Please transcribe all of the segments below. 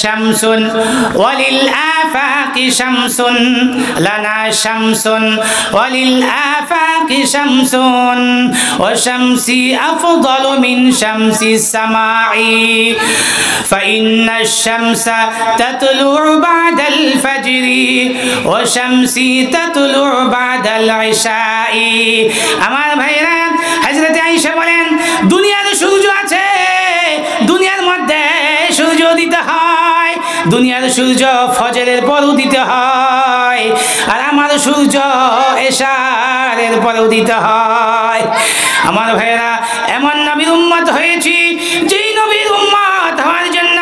শামসুন ওয়ালিল আফাকি শামসুন লানা শামসুন ওয়ালিল আফাকি শামসুন ওয়া শামসি আফদালু মিন শামসিস সামাই ফাইন্না শামসা তাতলু'ু বা'দাল ফাজরি ওয়া শামসি তাতলু'ু বা'দাল ইশাই। আমার ভাইরা, হযরত আয়েশা বলেন দুনিয়ার সূর্য আছে, দুনিয়ার মধ্যে সূর্য উদিত হয়, দুনিয়ার সূর্য ফজরের পর উদিত হয়, আর আমার সূর্য এশারের পর উদিত হয়। আমার ভাইরা, এমন নবীর উম্মত হয়েছি যেই নবীর উম্মত হওয়ার জন্য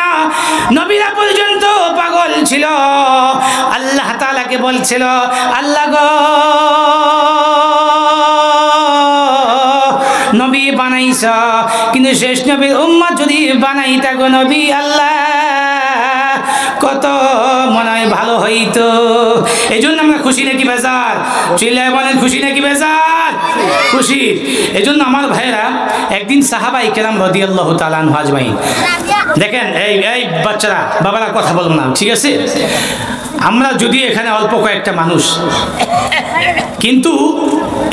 নবীরা পর্যন্ত পাগল ছিল। আল্লাহ তাআলাকে বলছিল, আল্লাহ গো নবী বানাইছ, কিন্তু শেষ নবীর উম্মত যদি বানাইতা গো নবী আল্লাহ, কত মনে হয় ভালো হইতো। এই জন্য আমরা খুশি নাকি বেজার? চিল্লায় বলেন খুশি নাকি বেজার? খুশি। এই জন্য আমার ভাইয়েরা, একদিন সাহাবাই কেরাম রাদিয়াল্লাহু তাআলা আনহু আজমাইন, দেখেন এই বাচ্চারা বাবারা কথা বলবো না, ঠিক আছে? আমরা যদি এখানে অল্প কয়েকটা মানুষ, কিন্তু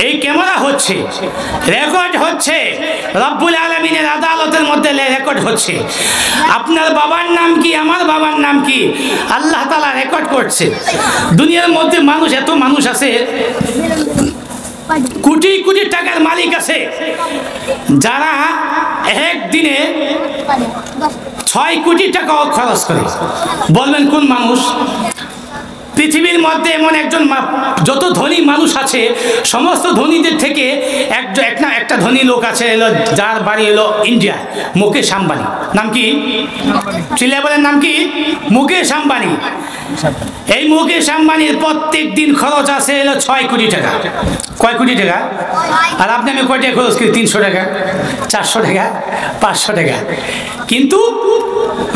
এই ক্যামেরা হচ্ছে, রেকর্ড হচ্ছে, রব্বুল আলামিনের আদালতের মধ্যে রেকর্ড হচ্ছে। আপনার বাবার নাম কি, আমার বাবার নাম কি, আল্লাহ তাআলা রেকর্ড করছে। দুনিয়ার মধ্যে মানুষ, এত মানুষ আছে, কোটি কোটি টাকার মালিক আছে, যারা একদিনে 6 কোটি টাকা খরচ করে। বলবেন কোন মানুষ? পৃথিবীর মধ্যে এমন একজন, যত ধনী মানুষ আছে সমস্ত ধনীদের থেকে একটা ধনী লোক আছে, যার বাড়ি হলো ইন্ডিয়া, মুকেশ আম্বানি। নাম কি? চিল্লায় বলেন নাম কি? মুকেশ আম্বানি। এই মুকেশ আম্বানির প্রত্যেক দিন খরচ আছে হলো 6 কোটি টাকা। কয় কোটি টাকা? আর আপনি আমি কয় টাকা খরচ করি? 300 টাকা, 400 টাকা, 500 টাকা। কিন্তু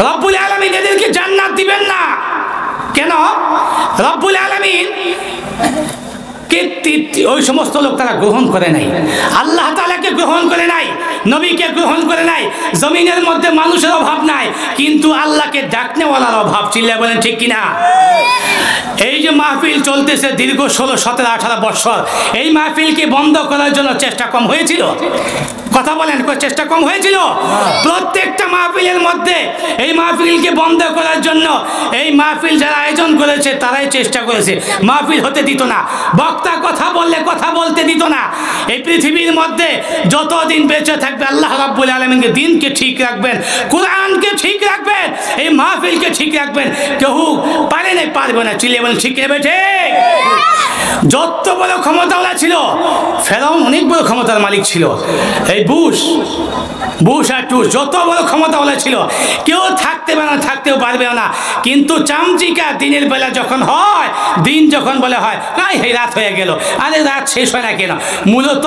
রব্বুল আলামিন এদেরকে জান্নাত দিবেন না। কেন? রব্বুল আলামিন ওই সমস্ত লোক তারা গ্রহণ করে নাই, আল্লাহ তাআলাকে গ্রহণ করে নাই, নবীকে গ্রহণ করে নাই। জমিনের মধ্যে মানুষের অভাব নাই, কিন্তু আল্লাহকে ডাকনেওয়ালার অভাব। চিল্লায় বলেন ঠিক কিনা? এই যে মাহফিল চলতেছে দীর্ঘ 16, 17, 18 বছর, এই মাহফিলকে বন্ধ করার জন্য চেষ্টা কম হয়েছিল? কথা বলেন, চেষ্টা কম হয়েছিল? প্রত্যেকটা মাহফিলের মধ্যে এই মাহফিলকে বন্ধ করার জন্য এই মাহফিল যারা আয়োজন করেছে তারাই চেষ্টা করেছে। মাহফিল হতে দিত না, বক্তা কথা বললে কথা বলতে দিত না। এই পৃথিবীর মধ্যে যতদিন বেঁচে থাকবে আল্লাহ রাব্বুল আলামিনকে দিনকে ঠিক রাখবেন, কোরআনকে ঠিক রাখবেন, এই মাহফিলকে ঠিক রাখবেন। কেউ পারে না, পারবে না। চিল্লিয়ে বলেন ঠিক নেবে ঠিক? যত বড় ক্ষমতাওয়ালা ছিল, ফেরাউন অনেক বড় ক্ষমতার মালিক ছিল। এই বুশ আর টুশ যত বড় ক্ষমতাওয়ালা ছিল, কেউ থাকতে পারে না, থাকতেও পারবে না। কিন্তু চামচিকা দিনের বেলা যখন হয়, দিন যখন বলে হয় এই রাত হয়ে গেল, আরে রাত শেষ হয় না কেন? মূলত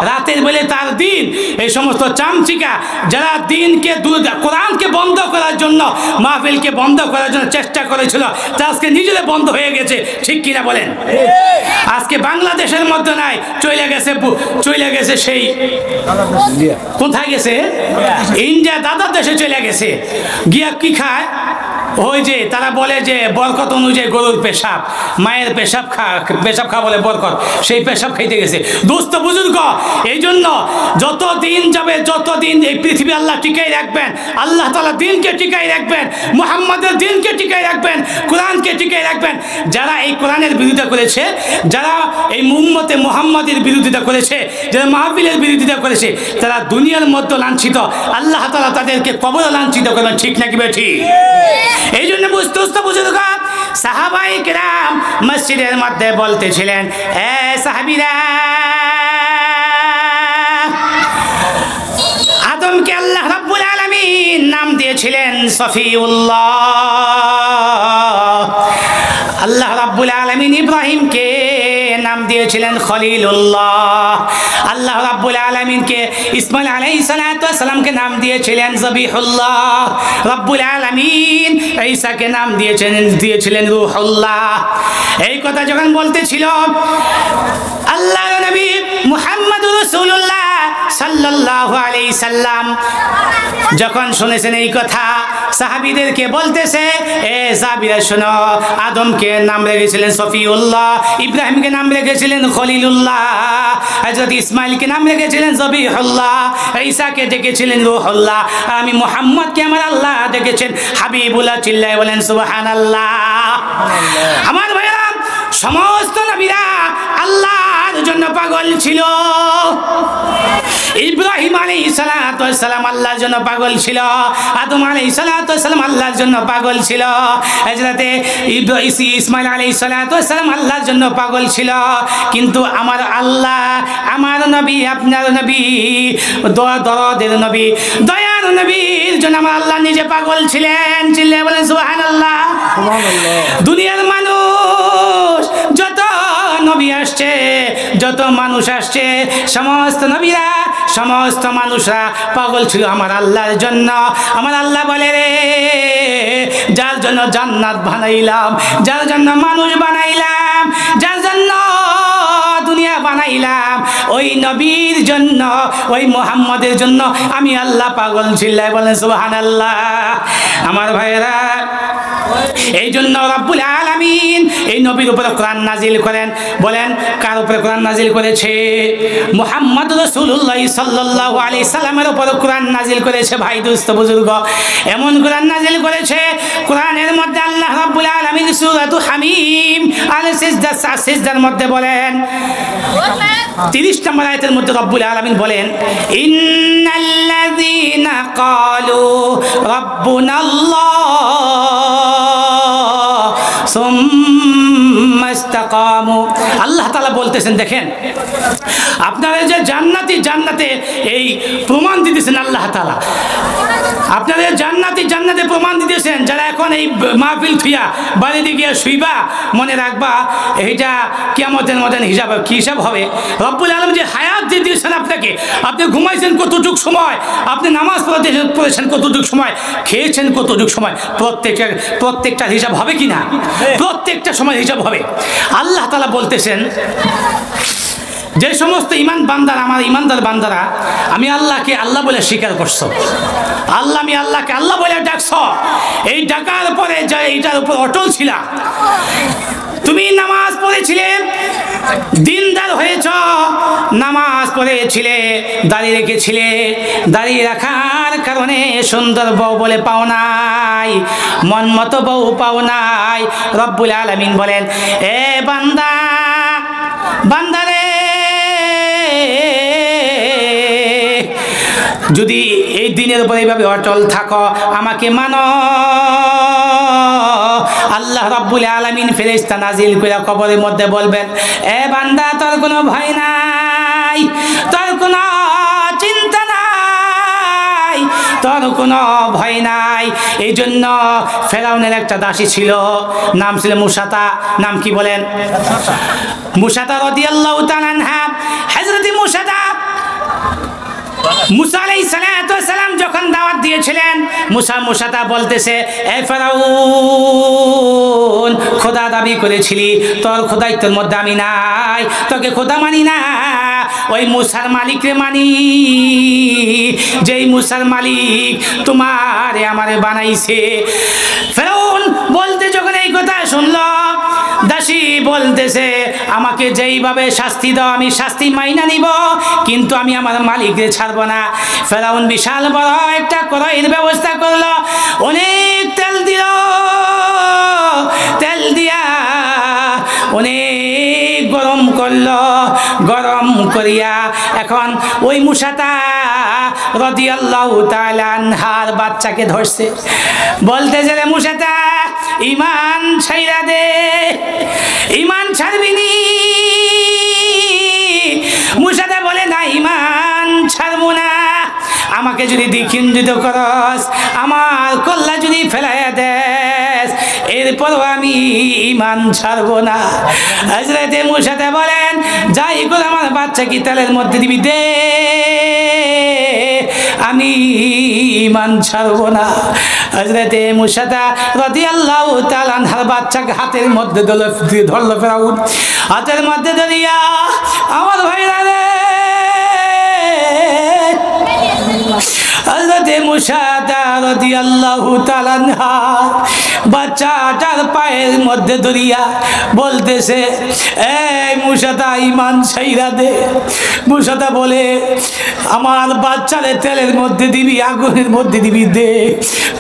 রাতের বেলে তার দিন। এই সমস্ত চামচিকা যারা দিনকে, কোরআনকে বন্ধ করার জন্য, মাহফিলকে বন্ধ করার জন্য চেষ্টা করেছিল, তা আজকে নিজেরা বন্ধ হয়ে গেছে। ঠিক কিনা বলেন? আজকে বাংলাদেশের মধ্যে নাই, চলে গেছে সেই কোথায় গেছে? ইন্ডিয়া, দাদার দেশে চলে গেছে। গিয়া কি খায়? ওই যে তারা বলে যে বরকত অনুযায়ী গরুর পেশাব, মায়ের পেশাব খা বলে বরকত, সেই পেশাব খাইতে গেছে। দোস্ত বুজুর্গ, এই জন্য যত দিন যাবে, যত দিন এই পৃথিবী আল্লাহ টিকাই রাখবেন, আল্লাহ তাআলা দিনকে টিকাই রাখবেন, মুহাম্মাদের দিনকে টিকাই রাখবেন, কোরআনকে টিকাই রাখবেন। যারা এই কোরআনের বিরোধিতা করেছে, যারা এই উম্মতে মুহাম্মাদের বিরোধিতা করেছে, যারা মাহফিলের বিরোধিতা করেছে, তারা দুনিয়ার মধ্যে লাঞ্ছিত, আল্লাহ তাআলা তাদেরকে কবরে লাঞ্ছিত করবেন। ঠিক নাকি বেঠি? এই জন্য বুঝতে বুঝুক, সাহাবাই কেরাম মসজিদের মধ্যে বলতেছিলেন, এ সাহাবীরা, আদমকে আল্লাহ রাব্বুল আলামিন নাম দিয়েছিলেন সফিউল্লাহ, আল্লাহ রাব্বুল আলামিন ইব্রাহিমকে নাম দিয়েছিলেন খলিলুল্লাহ, আল্লাহ রাব্বুল আলামিনকে ইসমাইল আলাইহিস সালাতু ওয়াস সালামকে নাম দিয়েছিলেন জবিহুল্লাহ, রাব্বুল আলামিন ঈসাকে নাম দিয়েছিলেন রূহুল্লাহ। এই কথা যখন বলতেছিল, আল্লাহর নবী মুহাম্মদুর রাসূলুল্লাহ সাল্লাল্লাহু আলাইহি সাল্লাম যখন শুনেছেন এই কথা, সাহাবীদেরকে বলতেছে, এ সাহাবীরা শোনো, আদমকে নাম রেখেছিলেন সফিউল্লাহ, ইব্রাহিমকে নাম রেখেছিলেন খলিলুল্লাহ, হযরত ইসমাইলকে নাম রেখেছিলেন জবিহুল্লাহ, ঈসাকে ডেকেছিলেন রূহুল্লাহ, আর আমি মুহাম্মদকে আমার আল্লাহ ডেকেছেন হাবিবুল্লাহ। চিল্লায় বলেন সুবহানাল্লাহ। আমার ভাইরা, সমস্ত নবীরা আল্লাহর জন্য পাগল ছিল। ইব্রাহিম আলাইহিস সালাতু ওয়াস সালাম আল্লাহর জন্য পাগল ছিল, আদম আলাইহিস সালাতু ওয়াস সালাম আল্লাহর জন্য পাগল ছিল, হযরতে ইসমাইল আলাইহিস সালাতু ওয়াস সালাম আল্লাহর জন্য পাগল ছিল। কিন্তু আমার আল্লাহ, আমার নবী, আপনার নবী, দরদের নবী, দয়ার নবীর জন্য আমার আল্লাহ নিজে পাগল ছিলেন। চিল্লায়ে বলেন সুবহানাল্লাহ। দুনিয়ার মানুষ যত নবী আসছে, যত মানুষ আসছে, সমস্ত নবীরা, সমস্ত মানুষরা পাগল ছিল আমার আল্লাহর জন্য। আমার আল্লাহ বলে, রে যার জন্য জান্নাত বানাইলাম, যার জন্য মানুষ বানাইলাম, যার জন্য দুনিয়া বানাইলাম, ওই নবীর জন্য, ওই মুহাম্মদের জন্য আমি আল্লাহ পাগল ছিলাম। বলেন সুবহানাল্লাহ। আমার ভাইয়েরা, এই জন্য রব্বুল আলামিন এই নবীর উপরে কোরআন নাজিল করেন। বলেন কার উপরে কোরআন নাজিল করেছে? মুহাম্মদ রাসূলুল্লাহ সাল্লাল্লাহু আলাইহি সাল্লামের উপরে কোরআন নাজিল করেছে। ভাই দোস্ত বুজুর্গ, এমন কোরআন নাজিল করেছে, কোরআনের মধ্যে আল্লাহ রব্বুল আলামিন সূরাতুল হামিম আল সিজদার মধ্যে বলেন, 30 নম্বর আয়াতের মধ্যে রব্বুল আলামিন বলেন, ইন্নাল্লাযীনা ক্বালু রাব্বুনাল্লাহ সুম্মা ইসতাকামু। আল্লাহ তাআলা বলতেছেন, দেখেন আপনারা যে জান্নাতে এই প্রমাণ দিতেছেন, আল্লাহ তাআলা আপনাদের জান্নাতে প্রমাণ দিতেছেন। যারা এখন এই মাহফিল থুইয়া বাড়িতে গিয়ে শুইবা, মনে রাখবা এইটা কিয়ামতের মধ্যে হিসাব হবে। রব্বুল আলামিন যে হায়াত দিয়েছেন আপনাকে, আপনি ঘুমাইছেন কতটুক সময়, আপনি নামাজ পড়েছেন কতটুক সময়, খেয়েছেন কতটুক সময়, প্রত্যেকটা হিসাব হবে কিনা? প্রত্যেকটা সময় হিসাব হবে। আল্লাহ তাআলা বলতেছেন, যে সমস্ত ইমান বান্দারা, আমার ইমানদার বান্দারা, আমি আল্লাহকে আল্লাহ বলে স্বীকার করছো, আমি আল্লাহকে আল্লাহ বলে ডাকছো, এই ডাকার পরে যে এইটার উপর অটল ছিলা, তুমি নামাজ পড়েছিলে, দিনদার হয়েছ, নামাজ পড়েছিলে, দাঁড়িয়ে রেখেছিলে, দাঁড়িয়ে রাখার কারণে সুন্দর বউ বলে পাও নাই, মন মতো বউ পাও নাই। রব্বুল আলামিন বলেন, এ বান্দারে, যদি এই দিনের উপর এইভাবে অটল থাকো, আমাকে মানো, আল্লাহ রাব্বুল আলামিন ফেরেশতা নাজিল করে কবরের মধ্যে বলবেন, এ বান্দা, তোর কোনো ভয় নাই, তোর কোনো চিন্তা নাই, তোর কোনো ভয় নাই। এই জন্য ফেরাউনের একটা দাসী ছিল, নাম ছিল মুসাতা। নাম কি বলেন? মুসাতা রাদিয়াল্লাহু তাআলা আনহা। হযরত মুসা আলাইহিস সালাম যখন দাওয়াত দিয়েছিলেন, মুসাতা বলতেছে, এ ফেরাউন, খোদা দাবি করেছিলি, তোর খোদাইত্বের মধ্যে আমি নাই, তোকে খোদা মানি না, ওই মুসার মালিকরে মানি, যেই মুসার মালিক তোমারে আমারে বানাইছে। ফেরাউন বলতে যখন এই কথা শুনল, দাসী বলতেছে, আমাকে যেইভাবে শাস্তি দাও আমি শাস্তি মাইনা নিব, কিন্তু আমি আমার মালিককে ছাড়বো না। ফেরাউন বিশাল বড় একটা কড়াইয়ের ব্যবস্থা করলো, অনেক তেল দিল, তেল দিয়া অনেক গরম করলো, গরম করিয়া এখন ওই মুসাতা রাদিয়াল্লাহু তাআলা আনহার বাচ্চাকে ধরছে, বলতেছে, রে মুসাতা, ইমান ছাইরা দে, ইমান ছাড়বিনি? মুসাতা বলে, না, ইমান ছাড়বো না, আমাকে যদি দ্বিখিন্দিত করস, আমার কল্লা যদি ফেলাইয়া দেস, এরপরও আমি ইমান ছাড়বো না। হযরত মুসাতা বলেন, যাই করে আমার বাচ্চা কি তেলের মধ্যে দিবি দে, আমি ইমান ছাড়বো না। হযরতে মুসা রাদিয়াল্লাহু তাআলা আনহার বাচ্চাকে হাতের মধ্যে ধরল ফেরাউন। হাতের মধ্যে ধরিয়া আমার ভাইরা রে হযরতে মুসা রাদিয়াল্লাহু তাআলা আনহা বাচ্চাটার পায়ের মধ্যে ধরিয়া বলতেছে, এই মুসা ঈমান ছাইরা দে। মুসা বলে, আমার বাচ্চারে তেলের মধ্যে দিবি, আগুনের মধ্যে দিবি, দে,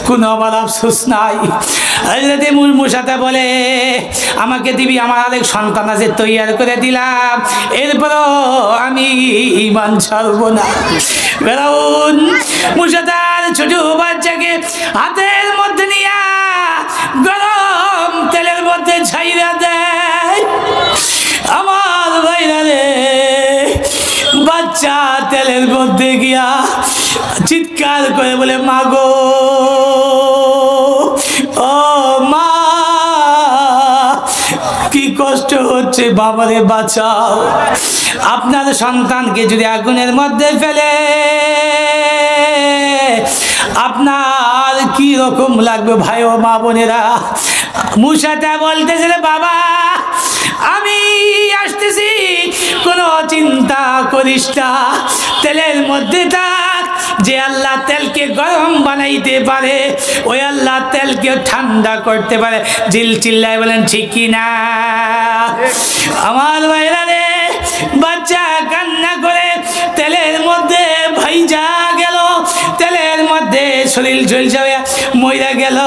কোনো আমার আফসোস নাই। হযরতে মুসা বলে, আমাকে দিবি, আমার আরেক সন্তান আছে, তৈয়ার করে দিলাম, এরপরও আমি ঈমান ছাড়ব না। ফেরাউন মুসা ছোট বাচ্চাকে হাতের মধ্যে নিয়া গরম তেলের মধ্যে ছাইরা দেয়। আমার ভাইরা রে বাচ্চা তেলের মধ্যে গিয়া চিৎকার করে বলে, মাগো, ও মা, কি কষ্ট হচ্ছে, বাবারে বাঁচাও। আপনার সন্তানকে যদি আগুনের মধ্যে ফেলে আপনার কি রকম লাগবে ভাই ও মা বোনেরা? মুসা বলতেছে, বাবা আমি আসতেছি, কোনো চিন্তা করিস না, তেলের মধ্যে থাক। যে আল্লাহ তেলকে গরম বানাইতে পারে ওই আল্লাহ তেলকে ঠান্ডা করতে পারে। চিল্লায় বলেন ঠিক কি না? আমার ভাইরা রে বাচ্চা কান্না করে তেলের মধ্যে ভাইজা গেল, তেলের মধ্যে শরীর জ্বলছে, মইরা গেল।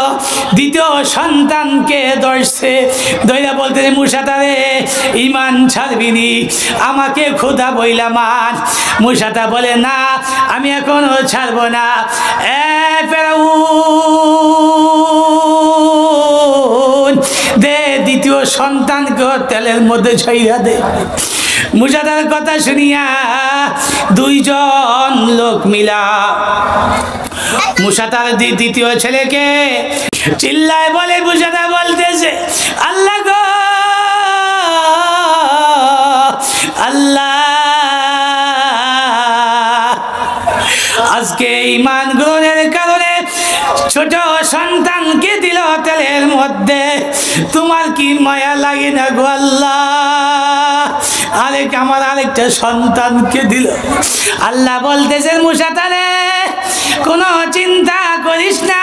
দ্বিতীয় সন্তানকে ধরছে, ধইরা বলতেছে, মুসা ঈমান ছাড়বিনি, আমাকে খোদা বইলা মান। মুসা বলে, না, আমি এখনো ছাড়বো না। ফেরাউন দে দ্বিতীয় সন্তানকে তেলের মধ্যে ছাইরা দে। মুসা কথা শুনিয়া দুইজন লোক মিলা মুসা দ্বিতীয় ছেলেকে চিল্লায় বলে, মুসা বলতেছে, আল্লাহ গো আল্লাহ, আজকে ঈমান গ্রহণের কারণে ছোট সন্তানকে দিল তেলের মধ্যে, তোমার কি মায়া লাগে না গো আল্লাহ? আমার আরেকটা সন্তানকে দিল। আল্লাহ বলতেছেন, মুসা কোনো চিন্তা করিস না,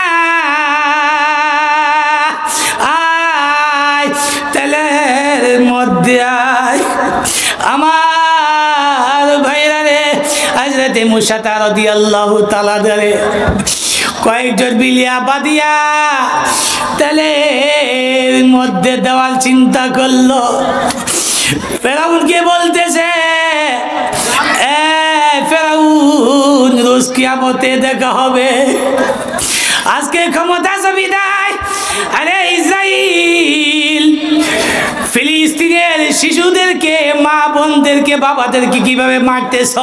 আয় তেলের মধ্যে আয়। আমার ভাইরা রে হযরতে মুসা রাদিয়াল্লাহু তাআলা কয়েকজন বিলিয়া বাদিয়া তেলের মধ্যে দেওয়ার চিন্তা করলো। ফেরাউনকে বলতেছে, ফেরাউন রোজ কিয়ামতে দেখা হবে, আজকে ক্ষমতা ছবি নাই। আরে ইসরাইল ফিলিস্তিনের শিশুদেরকে, মা বোনদেরকে, বাবাদেরকে কিভাবে মারতেছ?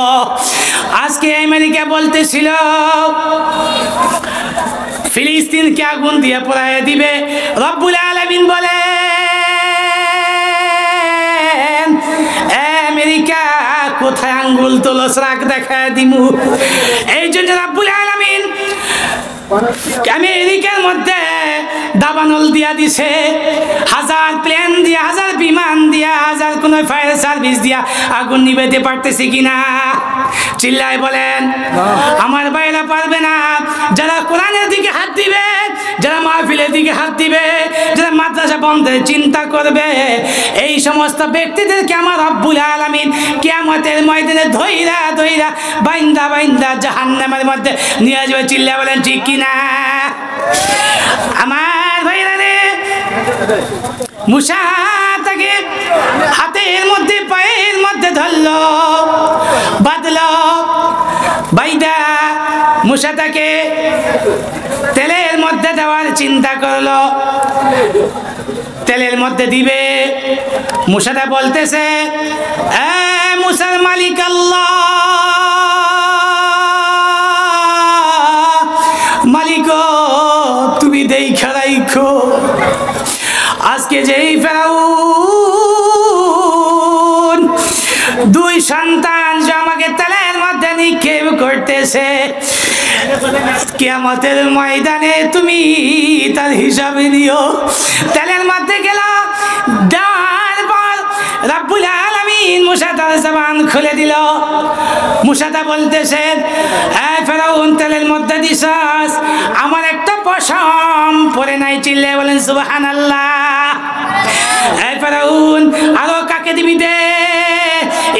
আজকে আমেরিকা বলতেছিল ফিলিস্তিনকে আগুন দিয়ে পোড়াইয়া দিবে। রব্বুল আলামিন বলে, আমেরিকা কোথায় আঙ্গুল তোলো, রাখ দেখায় দিমু। এই জন্য রব্বুল আলামিন আমেরিকার মধ্যে দাবানল দিয়া দিছে, হাজার প্লেন দিয়া, হাজার বিমান দিয়া, হাজার কোন ফায়ার সার্ভিস দিয়া আগুন নিভাইতে পারতেছে কিনা? চিল্লায় বলেন। আমার বাইরা পারবে না। যারা কোরআনের দিকে হাত দিবে, যারা মাহফিলের দিকে হাত দিবে, যারা মাদ্রাসা বন্ধের চিন্তা করবে, এই সমস্ত ব্যক্তিদেরকে আমার রব্বুল আলামিন কিয়ামতের ময়দানে ধইরা ধইরা বাইন্দা বাইন্দা জাহান্নামের মধ্যে নিয়ে যাবে। চিল্লায় বলেন ঠিক কিনা? আমার ভাইরা রে মুসা তাকে হাতের মধ্যে পায়ের মধ্যে ধরলো, বাঁধলো, বাইদা মুসা তাকে তেলের মধ্যে দেওয়ার চিন্তা করলো। তেলের মধ্যে দিবে। মুসা বলতেছে, মুসার মালিক আল্লাহ, মালিক তুমি দেখা রাখো, আজকে যেই ফেরাউন দুই সন্তান যে আমাকে তেলের মধ্যে নিক্ষেপ করতেছে, কিয়ামতের ময়দানে তুমি তার হিসাব নিও। তেলের মধ্যে গেল, ডাল পর রব্বুল আলামিন মুসা তার জবান খুলে দিল। মুসাটা বলতেছে, এই ফেরাউন, তেলের মধ্যে দিছাস, আমার একটা পশম পরে নাই। চিল্লে বলেন সুবহানাল্লাহ। এই ফেরাউন, আরো কাকে দিবি দে?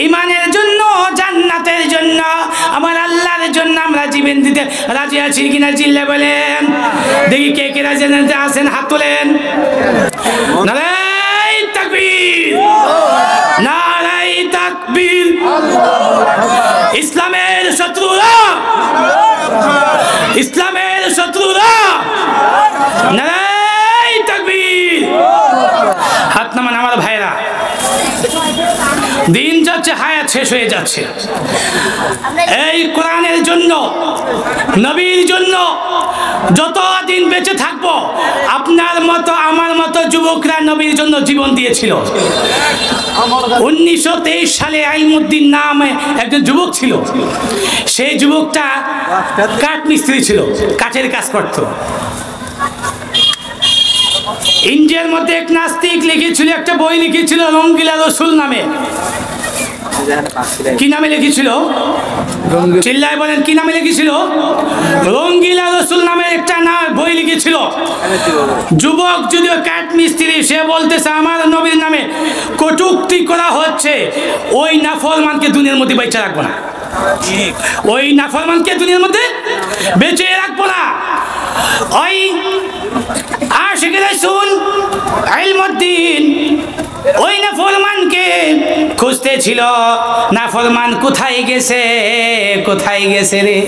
ইমানের জন্য, জান্নাতের জন্য, আমার আল্লাহর জন্য আমরা জীবন দিতে রাজি আছি কিনা? চিল্লে বলেন। দেখি কে কে রাজি আছেন, হাত তোলেন। নারায়ে তাকবীর, নারায়ে তাকবীর। ইসলামের শত্রুরা, ইসলামের শত্রুরা, নারায়ে তাকবীর। হাত নামান আমার ভাইরা। দিন যাচ্ছে, হায়াত শেষ হয়ে যাচ্ছে। এই কোরআনের জন্য, নবীর জন্য যতদিন বেঁচে থাকবো, আপনার মতো আমার মতো যুবকরা নবীর জন্য জীবন দিয়েছিল। 1923 সালে আইলমুদ্দিন নামে একজন যুবক ছিল। সেই যুবকটা কাঠ মিস্ত্রি ছিল, কাঠের কাজ করত। ইন্ডিয়ার মধ্যে এক নাস্তিক লিখেছিল, একটা বই লিখেছিল রঙ্গিলা রসুল নামে। কি নামে লিখেছিল? চিল্লায় বলেন, কি নামে লিখেছিল? রঙ্গিলা রসুল নামে একটা বই লিখেছিল। যুবক যদিও কাঠ মিস্ত্রি, সে বলতেছে আমার নবীর নামে কটূক্তি করা হচ্ছে, ওই নাফরমানকে দুনিয়ার মধ্যে বেঁচে রাখবো না, ওই নাফরমানকে দুনিয়ার মধ্যে বেঁচে রাখবো না। ওই আশিক রাসূল ইলমুদ্দিন ওই নাফরমানকে খুঁজতেছিল। নাফরমান কোথায় গেছে, কোথায় গেছে রে?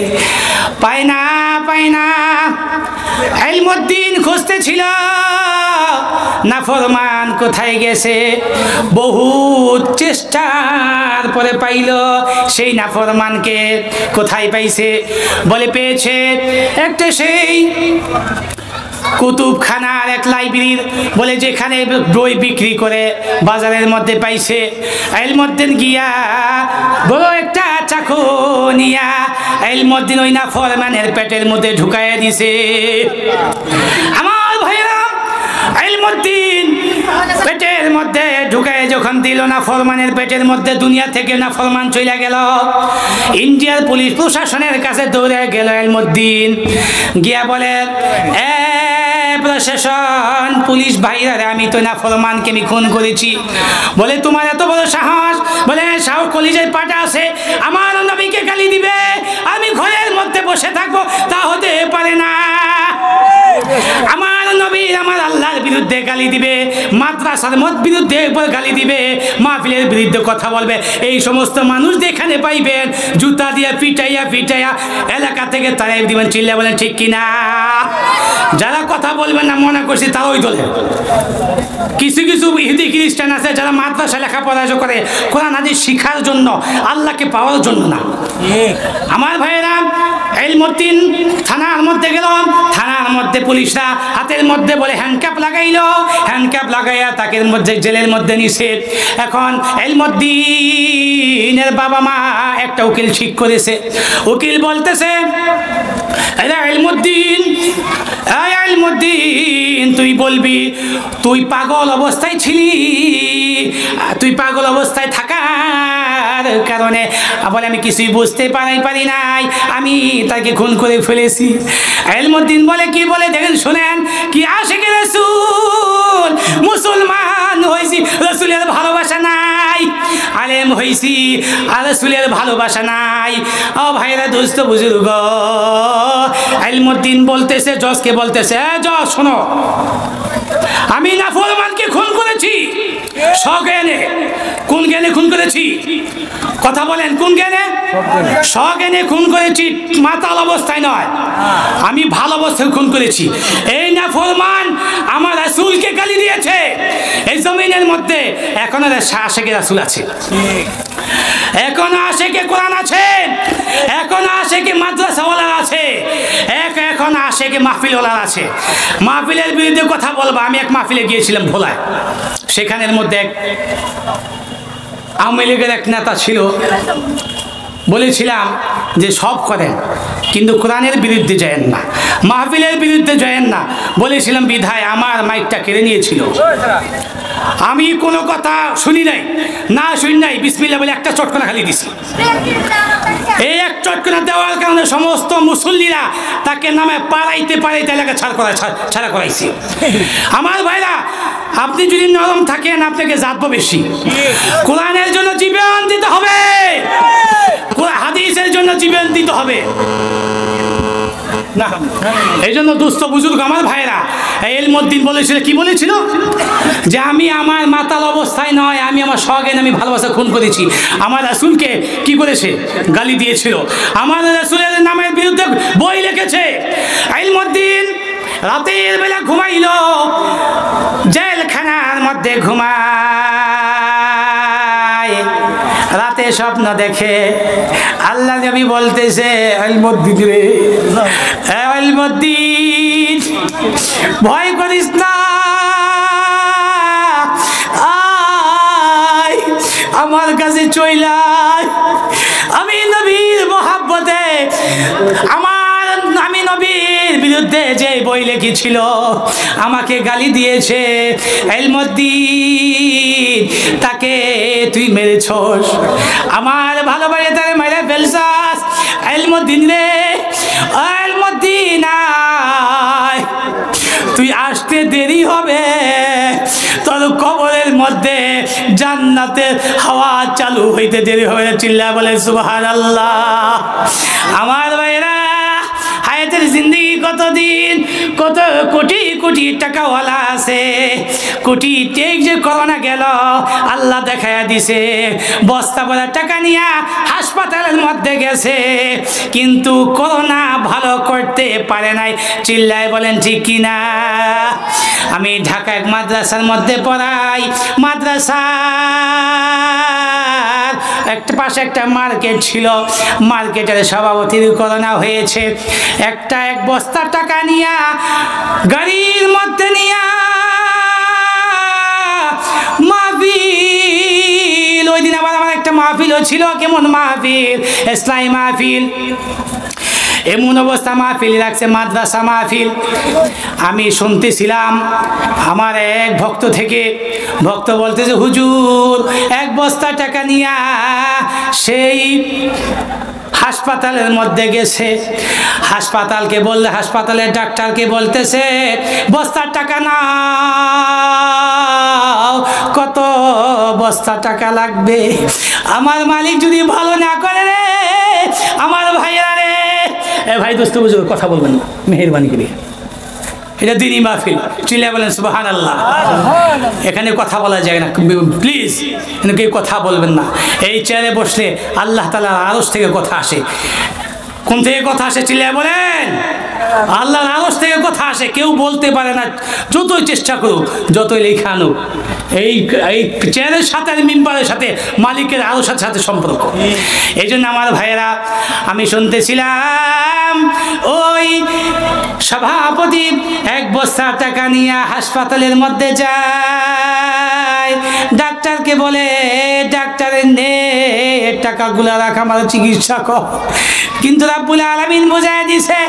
পায় না, পায় না। ইলমুদ্দিন খুঁজতেছিল নাফরমান কোথায় গেছে। বহুত চেষ্টার পরে পাইল সেই নাফরমানকে। কোথায় পাইছে? বলে পেয়েছে একটা সেই কুতুবখানার এক লাইব্রেরির, বলে যেখানে বই বিক্রি করে বাজারের মধ্যে পাইছে। ইলমুদ্দিন গিয়া বড় একটা চাকু নিয়া ইলমুদ্দিন ওই নাফরমানের পেটের মধ্যে ঢুকাইয়া দিছে। আমার ভাইরা, ইলমুদ্দিন পেটের মধ্যে ঢুকায় যখন দিল নাফরমানের পেটের মধ্যে, দুনিয়া থেকে নাফরমান চলে গেল। ইন্ডিয়ার পুলিশ প্রশাসনের কাছে দৌড়ে গেল ইলমুদ্দিন, গিয়া বলে, প্রশাসন, পুলিশ ভাইরা, আমি তো নাফরমানকে আমি খুন করেছি। বলে তোমার এত বড় সাহস? বলে সাহস কলিজায় পাটা আছে, আমার নবীকে গালি দিবে, আমি ঘরের মধ্যে বসে থাকবো, তা হতে পারে না। আমার নবী আমার আল্লাহর বিরুদ্ধে গালি দিবে, মাদ্রাসার মত বিরুদ্ধে গালি দিবে, মাহফিলের বিরুদ্ধে কথা বলবে। এই সমস্ত মানুষ যেখানে পাইবেন জুতা দিয়ে পিটাইয়া পিটাইয়া এলাকা থেকে তারাই দিবেন। চিল্লা বলেন ঠিক কিনা? যারা কথা বলবেন না মনে করছি তারাই দলে। কিছু কিছু ইহুদি খ্রিস্টান আছে যারা মাদ্রাসা লেখাপড়া করে কোরআন হাদিস শিখার জন্য, আল্লাহকে পাওয়ার জন্য না। আমার ভাইয়েরা, ইলমুদ্দিন থানার মধ্যে গেল। থানার মধ্যে পুলিশরা হাতের মধ্যে বলে হ্যান্ডকাপ লাগাইল। হ্যান্ডকাপ লাগাইয়া তাকে মধ্যে জেলের মধ্যে নিছে। এখন ইলমুদ্দিনের বাবা মা একটা উকিল ঠিক করেছে। উকিল বলতেছে, ইলমুদ্দিন, ইলমুদ্দিন, তুই বলবি তুই পাগল অবস্থায় ছিলি, তুই পাগল অবস্থায় থাকার কারণে বলে আমি কিছুই বুঝতে পারি নাই, আমি তাকে খুন করে ফেলেছি। ইলমুদ্দিন বলে, কি বলে দেখেন শুনেন, কি আশিক রাসূল, মুসলমান হয়েছি, রাসূলের ভালোবাসা নাই, আলেম হয়েছি আর রাসূলের ভালোবাসা নাই। ও ভাইরা, দোস্ত বুজুর্গ, ইলমুদ্দিন বলতেছে জজকে, বলতেছে, জজ শোনো, আমি নাফরমানকে খুন করেছি সজ্ঞানে। কোন জ্ঞানে খুন করেছি? কথা বলেন, কোন জ্ঞানে? সজ্ঞানে খুন করেছি, মাতাল অবস্থায় নয়, আমি ভালো অবস্থায় খুন করেছি। এই নাফরমান আমার রাসূলকে গালি দিয়েছে এই জমিনের মধ্যে। এখনো আশিক রাসূল আছে, এখনো আশিকে কোরআন আছে, এখনো আশিকে মাদ্রাসাওয়ালা আছে, এখন আশিকে মাহফিলওয়ালা আছে। মাহফিলের বিরুদ্ধে কথা বলবো। আমি এক মাহফিলে গিয়েছিলাম ভোলায়। সেখানের মধ্যে এক আওয়ামী লীগের এক নেতা ছিল, বলেছিলাম যে সব করেন কিন্তু কোরআনের বিরুদ্ধে যায়েন না, মাহফিলের বিরুদ্ধে যায়েন না। বলেছিলাম বিধায় আমার মাইকটা কেড়ে নিয়েছিল। আমি কোনো কথা শুনি নাই, না শুনি নাই, বিসমিল্লাহ বলে একটা চটকনা খালি দিছি। এই এক চটকনা দেওয়ার কারণে সমস্ত মুসল্লিরা তাকে নামে পাড়াইতে এলাকা ছাড়া করাইছি। আমার ভাইরা, আপনি যদি নরম থাকেন আপনাকে জাতবো বেশি। কোরআনের জন্য জীবন দিতে হবে, হাদিসের জন্য জীবন দিতে হবে না। এই জন্য দুস্থ বুজুর্গ আমার ভাইরা, ইলমুদ্দিন বলেছিল, কি বলেছিল যে আমি আমার মাতাল অবস্থায় নয়, আমি আমার সজ্ঞানে আমি ভালোবাসা খুন করেছি। আমার রাসূলকে কি করেছে? গালি দিয়েছিল। আমার রাসূলের নামের বিরুদ্ধে বই লিখেছে। ইলমুদ্দিন রাতের বেলা ঘুমাইল, জেলখানার মধ্যে ঘুমায়, রাতে স্বপ্ন দেখে আল্লাহ নবী বলতেছে, ইলমুদ্দিন রে, ইলমুদ্দিন ভয় করিস না, আয় আমার কাছে চইলাই, আমি নবীর মহব্বতে আমি নবীর বিরুদ্ধে যে বই লিখেছিল আমাকে গালি দিয়েছে, ইলমুদ্দিন তাকে তুই মেরেছস, আমার ভালোবাসে তারে মেরে ফেলছস। ইলমুদ্দিন রে, ইলমুদ্দিন আয়, তুই আসতে দেরি হবে, তোর কবরের মধ্যে জান্নাতের হাওয়া চালু হইতে দেরি হবে। চিল্লা বলে সুবহানাল্লাহ। আমার ভাইরা, হায়াতের জিন্দেগি কতদিন, কত কোটি কোটি টাকাওয়ালা আছে, কোটি টেক যে করোনা গেল আল্লাহ দেখায়া দিছে, বস্তা ভরা টাকা নিয়ে হাসপাতালের মধ্যে গেছে, কিন্তু করোনা ভালো করতে পারে নাই। চিল্লায় বলেন ঠিক কিনা? আমি ঢাকা এক মাদ্রাসার মধ্যে পড়াই, মাদ্রাসার একটা পাশে একটা মার্কেট ছিল, মার্কেটের সভাপতির করোনা হয়েছে। এক বস্তা টাকা নিয়া গাড়ির মধ্যে নিয়া মাহফিল, ওই দিন আবার আমার একটা মাহফিলও ছিল। কেমন মাহফিল? ইসলামী মাহফিল। এমন অবস্থা মাহফিল রাখছে, মাদ্রাসা মাহফিল। আমি শুনতেছিলাম আমার এক ভক্ত থেকে, ভক্ত বলতেছে, হুজুর এক বস্তা টাকা নিয়া সেই হাসপাতালের মধ্যে গেছে, হাসপাতালকে বললে, হাসপাতালের ডাক্তারকে বলতেছে বস্তার টাকা নাও, কত বস্তা টাকা লাগবে? আমার মালিক যদি ভালো না করে রে আমার ভাইরা রে, ভাই দোস্ত বুঝো কথা বলবেন না মেহেরবানি করে, এটা দিনই মাহফিল। চিল্লায় বলেন সুবহানাল্লাহ। এখানে কথা বলা যায় না, প্লিজ এখানে কেউ কথা বলবেন না। এই চেয়ারে বসলে আল্লাহ তাআলার আরশ থেকে কথা আসে। কোন থেকে কথা আসে? চিল্লায় বলেন। আল্লাহর আরশ থেকে কথা আসে, কেউ বলতে পারে না, যতই চেষ্টা করুক, যতই লেখা আনুক। এই চেয়ারের সাথে আর মিম্বারের সাথে মালিকের আরশের সাথে সম্পর্ক। এই জন্য আমার ভাইয়েরা, আমি শুনতেছিলাম ওই সভাপতি এক বস্তা টাকা নিয়ে হাসপাতালের মধ্যে যায়, ডাক্তারকে বলে, ডাক্তারের নে টাকাগুলা রাখ, আমার চিকিৎসা কর। কিন্তু রাব্বুল আলামিন বোঝায় দিছে,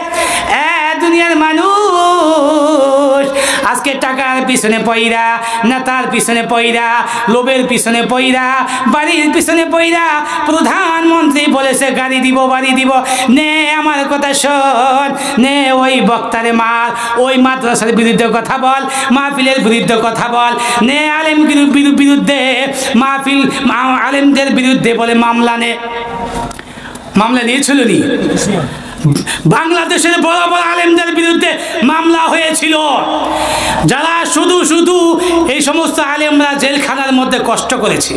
দুনিয়ার মানুষ আজকে টাকার পিছনে পয়রা, নেতার পিছনে পয়রা, লোভের পিছনে পয়রা, বাড়ির পিছনে পয়রা, প্রধানমন্ত্রী বলেছে গাড়ি দিব, বাড়ি দিব, নে আমার কথা শোন, নে ওই বক্তারে মার, ওই মাদ্রাসার বিরুদ্ধে কথা বল, মাহফিলের বিরুদ্ধে কথা বল, নে আলেম বিরুদ্ধে মাহফিল, আলেমদের বিরুদ্ধে বলে মামলা নে। মামলা নিয়েছিল নি? বাংলাদেশের বড় বড় আলেমদের বিরুদ্ধে মামলা হয়েছিল, যারা শুধু এই সমস্ত আলেমরা জেলখানার মধ্যে কষ্ট করেছে।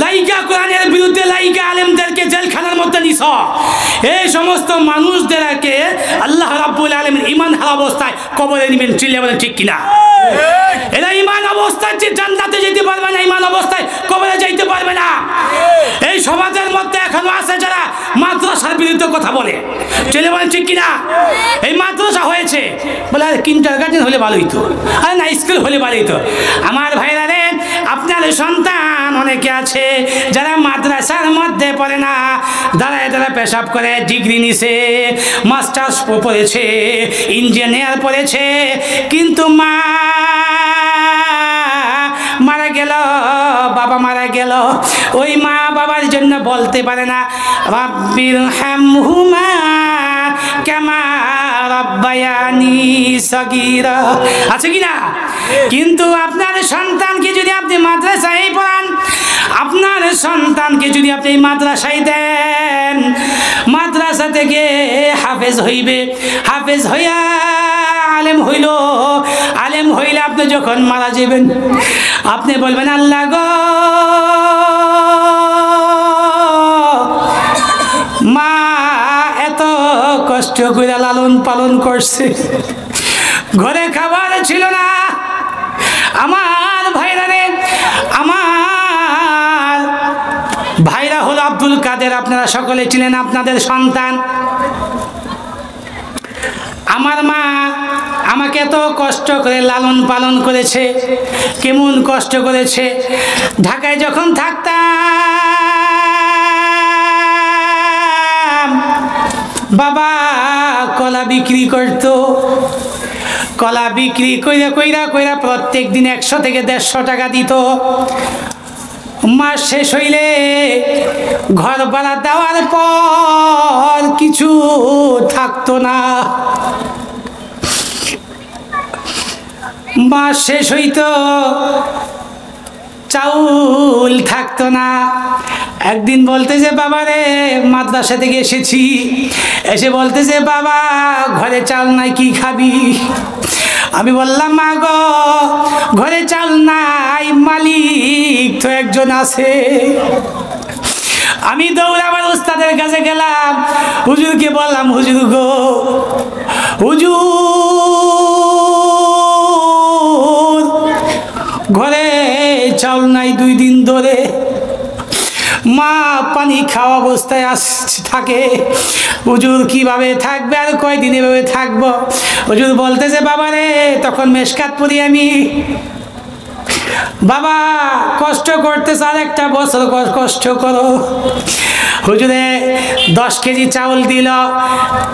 লাইকা কোরআনের বিরুদ্ধে লাইকা আলেমদেরকে জেলখানার মধ্যে নিছ, এই সমস্ত মানুষদেরকে আল্লাহ রাব্বুল আলামিন ঈমান হারা অবস্থায় কবরে নেবেন। চিল্লায়ে বলেন ঠিক কিনা? এরা ঈমান অবস্থায় যে জান্নাতে যেতে পারবে না, ঈমান অবস্থায় কবরে যাইতে পারবে না। এই সমাজের মধ্যে এখনো আছে যারা মাদ্রাসার বিরুদ্ধে কথা বলে। চিল্লায়ে বলেন ঠিক কিনা? এই মাদ্রাসা হয়েছে বলে কিন্ডারগার্টেন হলে ভালো হইতো, আর না স্কুল হলে ভালো হইতো। আমার ভাইরা রে, আপনার সন্তান অনেকে আছে যারা মাদ্রাসার মধ্যে পড়ে না, দাঁড়ায় দাঁড়ায় পেশাব করে, ডিগ্রি নিছে, মাস্টার্স পড়েছে, ইঞ্জিনিয়ার পড়েছে, কিন্তু মা মারা গেল, বাবা মারা গেল, ওই মা বাবার জন্য বলতে পারে না রাব্বির হামহুমা কামা রাব্বায়ানি সগীরা, আছে কি না? কিন্তু আপনার সন্তানকে যদি আপনি মাদ্রাসায় পড়ান, আপনার সন্তানকে যদি আপনি মাদ্রাসায় দেন, মাদ্রাসা থেকে হাফেজ হইবে, হাফেজ হইয়া আলেম হইল, আলেম হইলে আপনি যখন মারা যাবেন আপনি বলবেন আল্লাহ গো, মা এত কষ্ট করে লালন পালন করছে, ঘরে খাবার ছিল না। আমার ভাইরা রে, আমার ভাইরা হলো আব্দুল কাদের, আপনারা সকলে ছিলেন আপনাদের সন্তান। আমার মা আমাকে এত কষ্ট করে লালন পালন করেছে, কেমন কষ্ট করেছে। ঢাকায় যখন থাকতাম বাবা কলা বিক্রি করতো, কলা বিক্রি কইরা কইরা কইরা প্রত্যেক দিন 100 থেকে 150 টাকা দিত। মাস শেষ হইলে ঘর ভাড়া দেওয়ার পর কিছু থাকতো না, মাস শেষ হইতো চাউল থাকতো না। একদিন বলতেছে বাবা রে, মাদ্রাসা থেকে এসেছি, এসে বলতেছে বাবা ঘরে চাল নাই, কি খাবি? আমি বললাম মা গো, ঘরে চাল নাই, মালিক তো একজন আছে। আমি দৌড়াবার উস্তাদের কাছে গেলাম, হুজুরকে বললাম হুজুর গো, হুজুর ঘরে চাউল নাই 2 দিন ধরে, মা পানি খাওয়া অবস্থায় থাকে, হুজুর কিভাবে থাকবে, আর কয়দিন এভাবে থাকবো? হুজুর বলতেছে বাবা রে, তখন মেশকাত পড়ি আমি, বাবা কষ্ট করতেছে, আর 1 বছর কষ্ট করো। হুজুরে 10 কেজি চাউল দিল,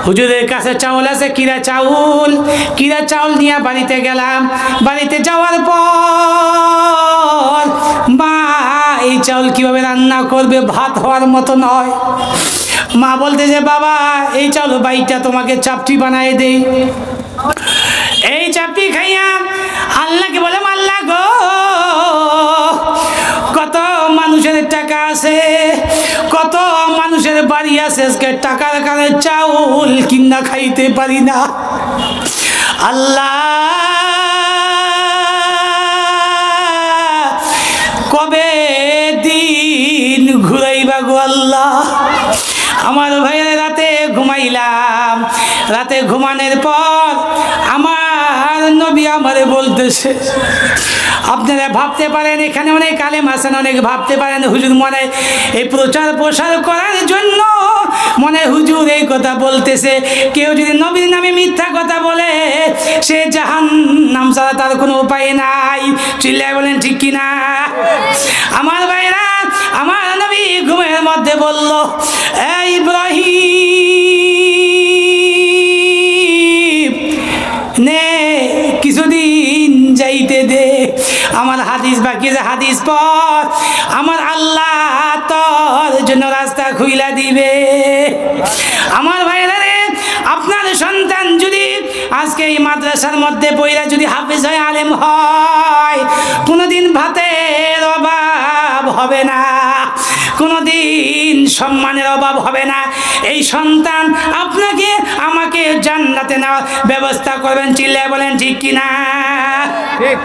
হুজুরের কাছে চাউল আছে, কিরা চাউল, কিরা চাউল নিয়ে বাড়িতে গেলাম। বাড়িতে যাওয়ার পর মা এই চাউল কিভাবে রান্না করবে, ভাত হওয়ার মতো নয়। মা বলতে যে বাবা এই চাউল বাইটা তোমাকে চাপটি বানায় দেই। এই চাপটি খাইয়া আল্লাহকে বললাম আল্লাহ গো, কত মানুষের টাকা আছে, কত মানুষের বাড়ি আছে, আজকে টাকার কারণে চাউল কিনা খাইতে পারি না। আল্লাহ কবে দিন ঘুরাইবা গো আল্লাহ। আমার ভাইয়ের রাতে ঘুমাইলাম, রাতে ঘুমানোর পর আমার নবী আমারে বলতেছে, আপনারা ভাবতে পারেন এখানে অনেক আলেম আছেন, অনেক ভাবতে পারেন হুজুর মনে এই প্রচার প্রসার করার জন্য মনে হুজুর এই কথা বলতেছে। কেউ যদি নবীর নামে মিথ্যা কথা বলে সে জাহান্নাম ছাড়া তার কোনো উপায় নাই। চিল্লায় বলেন ঠিক কিনা? আমার ভাইরা, আমার নবী ঘুমের মধ্যে বলল, এই ইব্রাহিম নে কিছুদিন যাইতে দে, আমার হাদিস বাকি যে হাদিস পর আমার আল্লাহ তোর জন্য রাস্তা খুইলা দিবে। আমার ভাইরা রে, আপনার সন্তান যদি আজকে এই মাদ্রাসার মধ্যে পড়া যদি হাফেজ হয়, আলেম হয়, কোনোদিন ভাতের অভাব হবে না, কোনোদিন সম্মানের অভাব হবে না। এই সন্তান আপনাকে আমাকে জান্নাতে নেওয়ার ব্যবস্থা করবেন। চিল্লায় বলেন ঠিক কিনা? ঠিক।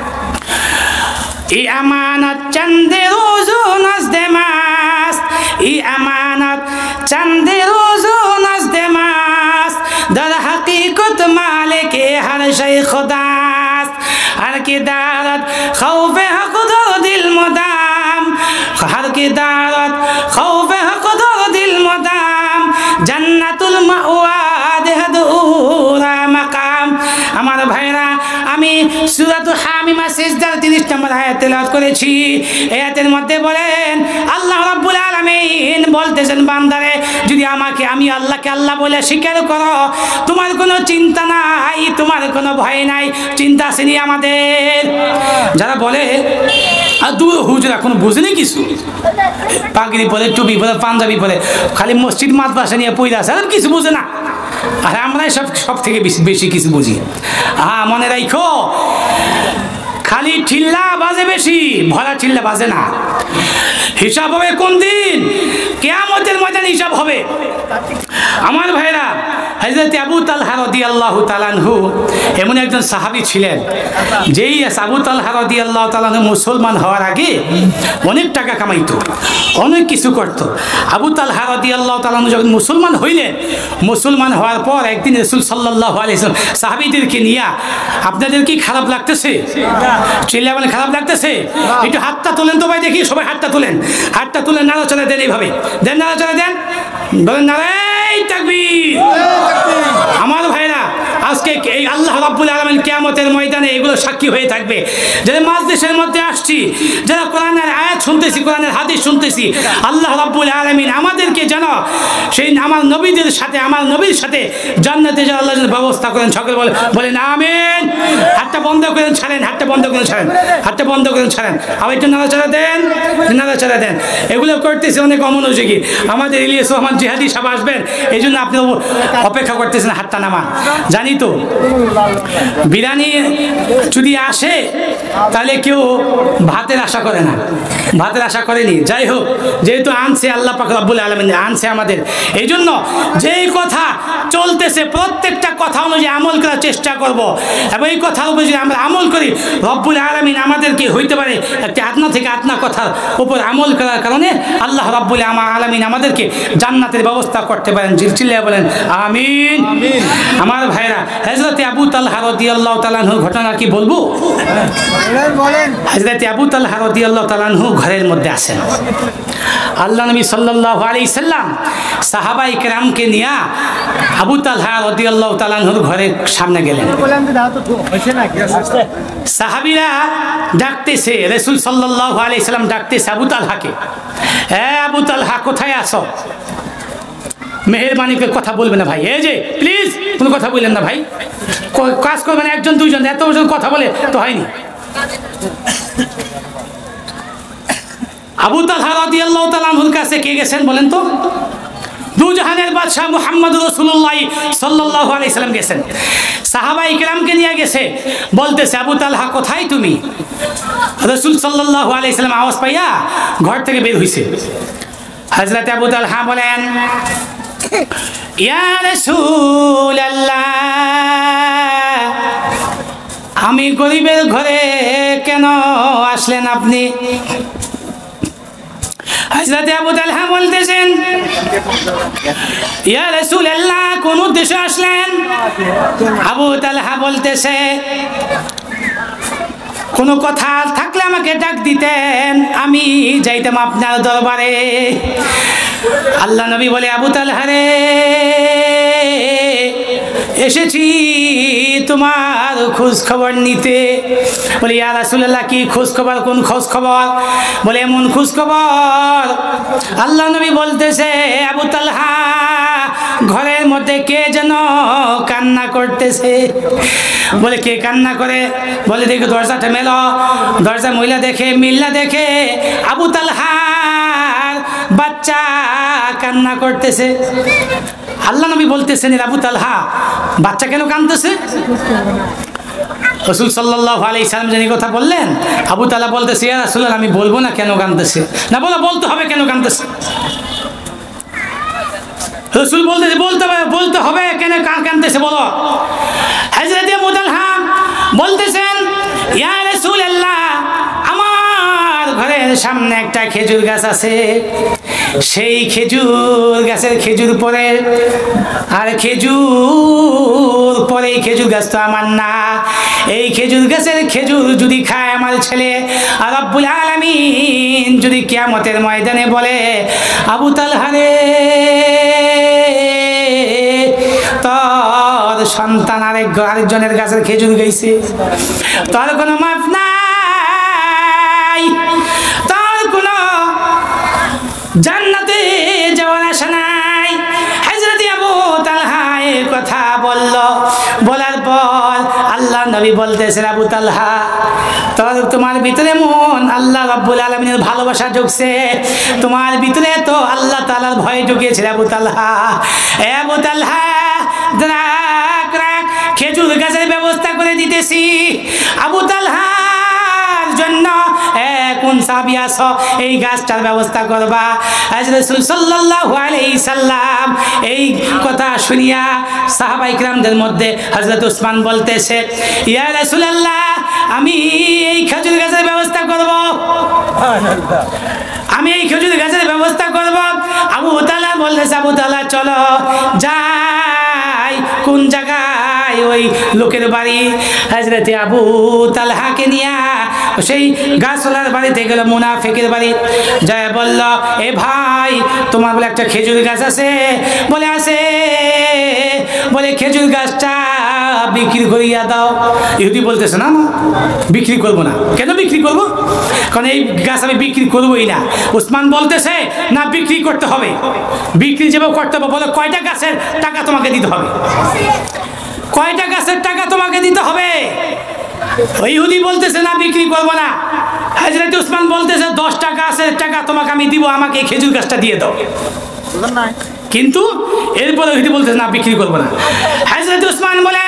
ই আমানত চান্দে রোজু নাজদে মাস্ত, ই আমানত চান্দে রোজু নাজদে মাস্ত, در حقیقت مالک ہر شے خداست، ہر کی دارت خوف حق در دل مدام، ہر کی دارت خوف حق در دل مدام، جنت المأوا دہدورا مقام। আমার ভাইরা, আমি সূরাতুল হামিমা সিজদার 30 নম্বর আয়াত তেলাওয়াত করেছি। এই আয়াতের মধ্যে বলেন আল্লাহ রাব্বুল আলামিন বলতেছেন, বান্দারে যদি আমাকে আমি আল্লাহকে আল্লাহ বলে স্বীকার করো, তোমার কোনো চিন্তা নাই, তোমার কোনো ভয় নাই। চিন্তা আসেনি আমাদের। যারা বলে আর দূর হুজুর এখন বুঝেনি কিছু, পাগড়ি পরে, টুপি পরে, পাঞ্জাবি পরে, খালি মসজিদ মাদ্রাসা নিয়ে পয়দা আছে, আর কিছু বুঝে না। আর আমরাই সব থেকে বেশি কিছু বুঝি। মনে রাখো, খালি ঠিল্লা বাজে বেশি, ভরা ঠিল্লা বাজে না। হিসাব হবে কোন দিন? কিয়ামতের ময়দানে হিসাব হবে। আমার ভাইরা, হযরত আবু তালহা রাদিয়াল্লাহু তাআলা আনহু এমন একজন সাহাবী ছিলেন, যেই আবু তালহা রাদিয়াল্লাহু তাআলা আনহু মুসলমান হওয়ার আগে অনেক টাকা কামাইতো, অনেক কিছু করত। আবু তালহা রাদিয়াল্লাহু তাআলা আনহু যখন মুসলমান হইলেন, মুসলমান হওয়ার পর একদিন রাসূল সাল্লাল্লাহু আলাইহি ওয়াসাল্লাম সাহাবীদেরকে নিয়ে, আপনাদের কি খারাপ লাগতেছে? চিল্লা বলে খারাপ লাগতেছে? একটু হাতটা তোলেন তো ভাই, দেখি সবাই হাতটা তোলেন, হাতটা তুলে নাড়াচাড়া দেন, এইভাবে দেন, নাড়াচাড়া দেন, বলেন নারায়ে তাকবীর। আমার ভাইরা, আজকে এই আল্লাহ রাব্বুল আলামিন কিয়ামতের ময়দানে এগুলো সাক্ষী হয়ে থাকবে। যারা মাজলিসের মধ্যে আসছি, যারা কোরআনের আয়াত শুনতেছি, কোরআনের হাদিস শুনতেছি, আল্লাহ রাব্বুল আলামিন আমাদেরকে যেন সেই আমার নবীদের সাথে, আমার নবীর সাথে জান্নাতে যাওয়ার আল্লাহ যেন ব্যবস্থা করেন। সকলে বলেন আমিন। হাতটা বন্ধ করেন, ছাড়েন, হাতটা বন্ধ করেন, ছাড়েন, হাতটা বন্ধ করেন, ছাড়েন। আবার একটু নাড়াচাড়া দেন, নাড়াচাড়া দেন। এগুলো করতেছে অনেক অমনোযোগী। আমাদের ইলিয়াস রহমান জিহাদি সাহেব আসবেন, এই জন্য আপনি অপেক্ষা করতেছেন, হাতটা নামান। জানি তো বিরিয়ানি যদি আসে তাহলে কেউ ভাতের আশা করে না, ভাতের আশা করেনি। যাই হোক, যেহেতু আনছে আল্লাহ পাক রব্বুল আলামিন, আনছে আমাদের, এই জন্য যেই কথা চলতেছে প্রত্যেকটা কথা অনুযায়ী আমল করার চেষ্টা করব। এবং এই কথার উপর যদি আমরা আমল করি, রব্বুল আলামিন আমাদেরকে হইতে পারে একটি আদনা থেকে আদনা কথার উপর আমল করার কারণে আল্লাহ রব্বুল আলামিন আমাদেরকে জান্নাতের ব্যবস্থা করতে পারেন। চিল্লায়া বলেন আমিন। আমার ভাইরা, হযরত আবু তালহা রাদিয়াল্লাহু তাআলা আনহুর ঘটনা কি বলবো? হযরত আবু তালহা রাদিয়াল্লাহু তাআলা আনহু ঘরের মধ্যে আছেন। আল্লাহ নবী সাল্লাল্লাহু আলাইহি সাল্লাম সাহাবায়ে কেরামকে নিয়ে আবু তালহা রাদিয়াল্লাহু তাআলা আনহুর ঘরের সামনে গেলেন। সাহাবীরা ডাকতেছে, রাসূল সাল্লাল্লাহু আলাইহি সাল্লাম ডাকতেছে আবু তালহাকে, এ আবু তালহা কোথায় আছো? মেহেরবানি করে কথা বলবে না ভাই, এই যে প্লিজ কোনো কথা বললেন না ভাই, কাজ করবেন একজন দুইজন, এত বছর কথা বলে তো হয়নি। আবু তালহা রাদিয়াল্লাহু তাআলা আনহুর কাছে কে গেছেন বলেন তো? দুজাহানের বাদশাহ মুহাম্মদ রাসূলুল্লাহ সাল্লাল্লাহু আলাইহি সাল্লাম গেছেন, সাহাবায়ে কেরামকে নিয়ে গেছে, বলতেছে আবু তালহা কোথায় তুমি? রাসূল সাল্লাল্লাহু আলাইহি সাল্লাম আওয়াজ পাইয়া ঘর থেকে বের হইছে। হযরত আবু তালহা বলেন, ইয়া রাসূলুল্লাহ, আমি গরিবের ঘরে কেন আসলেন আপনি? হযরত আবু তালহা বলতেছেন, ইয়া রাসূলুল্লাহ, কোন উদ্দেশ্যে আসলেন? আবু তালহা বলতেছে, কোনো কথা থাকলে আমাকে ডাক দিতেন, আমি যাইতাম আপনার দরবারে। আল্লাহ নবী বলে, আবু তালহা রে, এসেছি তোমার খোঁজ খবর নিতে। বলে, ইয়া রাসূলুল্লাহ, কি খোঁজ খবর? কোন খোঁজ খবর? বলে, এমন খোঁজ খবর, আল্লাহ নবী বলতেছে, আবু তালহা, ঘরের মধ্যে কে যেন কান্না করতেছে। বলে, কে কান্না করে? বলে, দেখো দরজাটা মেলো। দরজা মহিলা দেখে, মিল্লা দেখে আবু তালহার বাচ্চা কান্না করতেছে। আল্লাহ নবী বলতেছেন, আবু তালহা, বাচ্চা কেন কাঁদতেছে? রাসূল সাল্লাল্লাহু আলাইহি সাল্লাম যিনি কথা বললেন, আবু তালহা বলতেছে, ইয়া রাসূলুল্লাহ, আমি বলবো না কেন কাঁদতেছে। না, বলতে হবে কেন কাঁদতেছে। রাসূল বলতে হবে কেন কাঁদতেছে, বলো। হযরত আবু তালহা বলতেছেন, ইয়া রাসূলুল্লাহ, আমার ঘরের সামনে একটা খেজুর গাছ আছে, সেই খেজুর গাছের খেজুর পরে, আর খেজুর পরে খেজুর গাছ তো আমার না। এই খেজুর গাছের খেজুর যদি খায় আমার ছেলে, আর রব্বুল আলামিন যদি কিয়ামতের ময়দানে বলে, আবু তালহা রে, তোর সন্তান আরেকজনের গাছের খেজুর গাইছে, তোর কোনো মাফ নাই, তোর কোনো জান্নাতে যাওয়ার আশা নাই। হযরত আবু তালহা এই কথা বলল, বলার পর আল্লাহ নবী বলতেছেন, আবু তালহা তোমার ভিতরে মন আল্লাহ রাব্বুল আলামিনের ভালোবাসা ঢুকছে, তোমার ভিতরে তো আল্লাহ তাআলার ভয় ঢুকিয়েছে আবু তালহা। এ আবু তালহা রাখ রাখ, খেজুর গাছের ব্যবস্থা করে দিতেছি। আবু তালহার জন্য কোন সাহাবী আছো এই গাছটার ব্যবস্থা করবা। হযরত রাসূল সাল্লাল্লাহু আলাইহি সাল্লাম এই কথা শুনিয়া সাহাবায়ে কিরামদের মধ্যে হযরত ওসমান বলতেছে, ইয়া রাসূলুল্লাহ আমি এই খেজুর গাছের ব্যবস্থা করব, আমি এই খেজুর গাছের ব্যবস্থা করব। আবু তালহা বলতেছে, আবু তালহা চলো যাই। কোন জায়গায়? ওই লোকের বাড়ি। হযরত আবু তালহাকে নিয়া সেই গাছওয়ালার বাড়িতে গেল, মুনাফিকের বাড়ি। যায় বলল, এ ভাই তোমার বলে একটা খেজুর গাছ আছে? বলে আছে। বলে খেজুর গাছটা বিক্রি করিয়া দাও। ইহুদি বলতেছে, না না বিক্রি করবো না। কেন বিক্রি করবো? কারণ এই গাছ আমি বিক্রি করবোই না। ওসমান বলতেছে, না বিক্রি করতে হবে, বিক্রি যেভাবে করতে হবে। বলে কয়টা গাছের টাকা তোমাকে দিতে হবে? কয়টা গাছের টাকা তোমাকে দিতে হবে? ওই ইহুদি বলতেছে, না বিক্রি করবো না। হযরত ওসমান বলতেছে, 10টা গাছের টাকা তোমাকে আমি দিব, আমাকে খেজুর গাছটা দিয়ে দাও। কিন্তু এরপরে ইহুদি বলতেছে, না বিক্রি করবো না। হযরত ওসমান বলে,